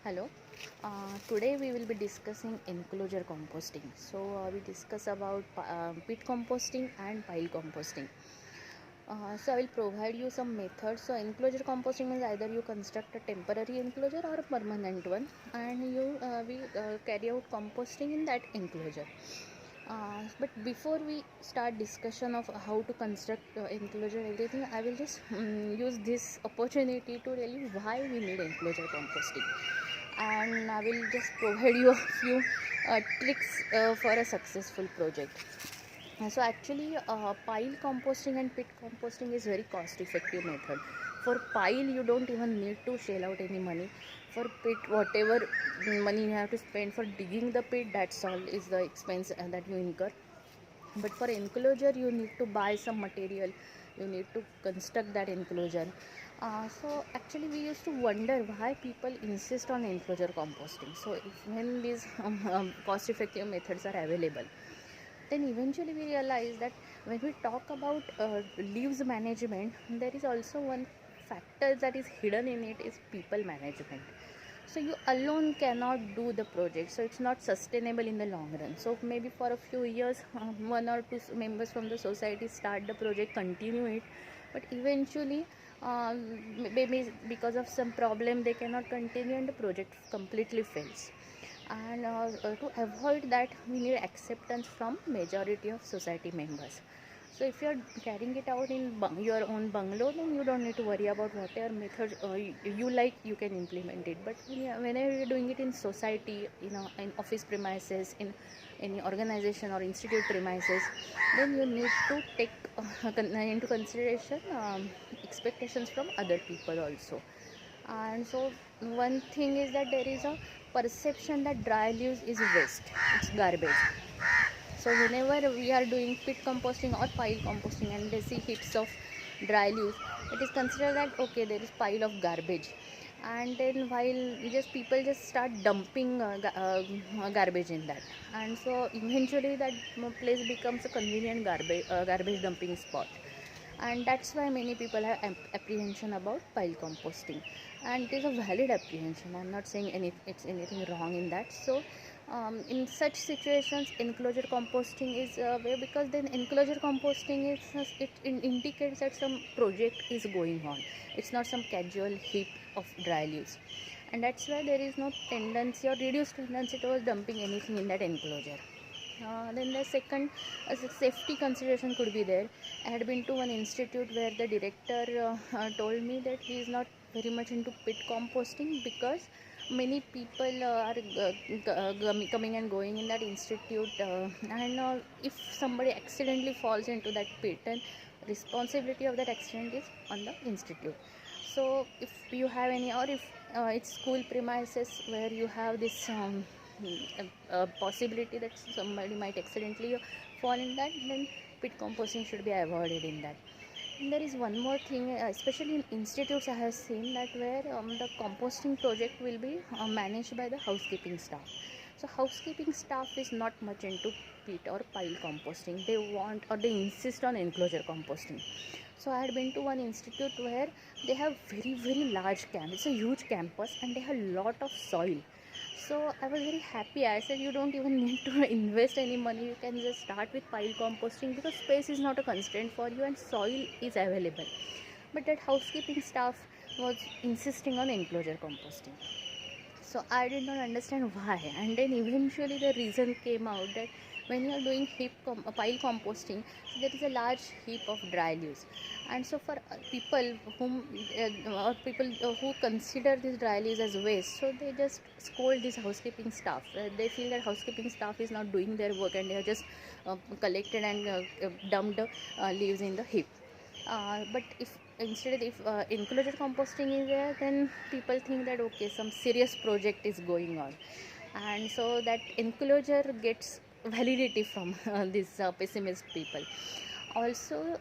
Hello. Today we will be discussing enclosure composting. So we discuss about pit composting and pile composting. So I will provide you some methods. So enclosure composting means either you construct a temporary enclosure or a permanent one, and we carry out composting in that enclosure. But before we start discussion of how to construct enclosure and everything, I will just use this opportunity to tell you why we need enclosure composting, and I will just provide you a few tricks for a successful project. So actually, pile composting and pit composting is very cost effective method. For pile, you don't even need to shell out any money. For pit, whatever money you have to spend for digging the pit, that's all is the expense that you incur. But for enclosure, you need to buy some material, you need to construct that enclosure. So actually we used to wonder why people insist on enclosure composting. So when these cost effective methods are available, then eventually we realize that when we talk about leaves management, there is also one factor that is hidden in it, is people management. So you alone cannot do the project, so it's not sustainable in the long run. So maybe for a few years, one or two members from the society start the project, continue it, but eventually maybe because of some problem they cannot continue and the project completely fails. And to avoid that, we need acceptance from majority of society members. So if you are carrying it out in your own bungalow, then you don't need to worry about whatever method you like, you can implement it. But whenever you're doing it in society, in office premises, in any organization or institute premises, then you need to take into consideration expectations from other people also. And so one thing is that there is a perception that dry leaves is waste, it's garbage. So whenever we are doing pit composting or pile composting and they see heaps of dry leaves, it is considered that okay, there is pile of garbage. And then while just people just start dumping garbage in that, and so eventually that place becomes a convenient garbage dumping spot. And that's why many people have apprehension about pile composting, and it is a valid apprehension. I'm not saying it's anything wrong in that. So in such situations, enclosure composting is where, because then enclosure composting is it indicates that some project is going on, it's not some casual heap of dry leaves. And that's why there is no tendency or reduced tendency towards dumping anything in that enclosure. Then the second, as a safety consideration could be there. I had been to one institute where the director told me that he is not very much into pit composting because many people are coming and going in that institute, and if somebody accidentally falls into that pit, then responsibility of that accident is on the institute. So if you have any, or if it's school premises where you have this possibility that somebody might accidentally fall in that, then pit composting should be avoided in that. And there is one more thing, especially in institutes, I have seen that where the composting project will be managed by the housekeeping staff. So housekeeping staff is not much into pit or pile composting. They want, or they insist on enclosure composting. So I had been to one institute where they have very large campus. It's a huge campus and they have lot of soil. So I was very happy. I said, you don't even need to invest any money. You can just start with pile composting because space is not a constraint for you and soil is available. But that housekeeping staff was insisting on enclosure composting. So I did not understand why. And then eventually the reason came out that when you are doing pile composting, so there is a large heap of dry leaves. And so for people who consider these dry leaves as waste, so they just scold this housekeeping staff. They feel that housekeeping staff is not doing their work and they are just collected and dumped leaves in the heap. But if enclosure composting is there, then people think that okay, some serious project is going on, and so that enclosure gets validity from these pessimist people. Also,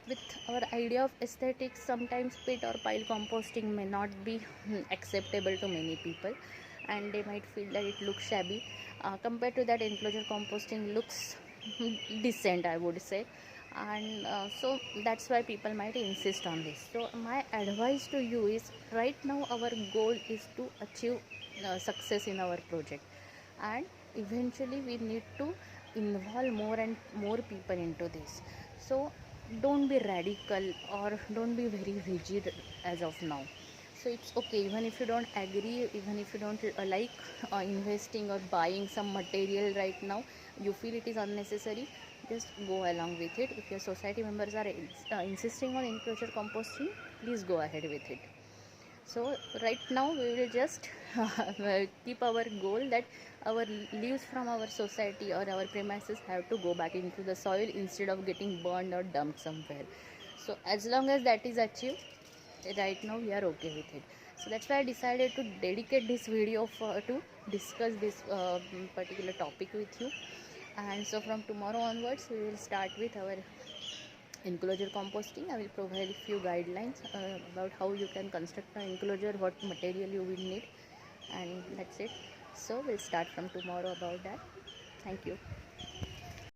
with our idea of aesthetics, sometimes pit or pile composting may not be acceptable to many people, and they might feel that it looks shabby. Compared to that, enclosure composting looks decent, I would say. And so that's why people might insist on this. So my advice to you is, right now our goal is to achieve success in our project. And eventually we need to involve more and more people into this. So don't be radical or don't be very rigid as of now. So it's okay, even if you don't agree, even if you don't like investing or buying some material right now, you feel it is unnecessary, just go along with it. If your society members are insisting on enclosure composting, please go ahead with it. So right now we will just keep our goal that our leaves from our society or our premises have to go back into the soil instead of getting burned or dumped somewhere. So as long as that is achieved, right now we are okay with it. So that's why I decided to dedicate this video to discuss this particular topic with you. And so from tomorrow onwards we will start with our enclosure composting. I will provide a few guidelines about how you can construct an enclosure, what material you will need, and that's it. So we'll start from tomorrow about that. Thank you.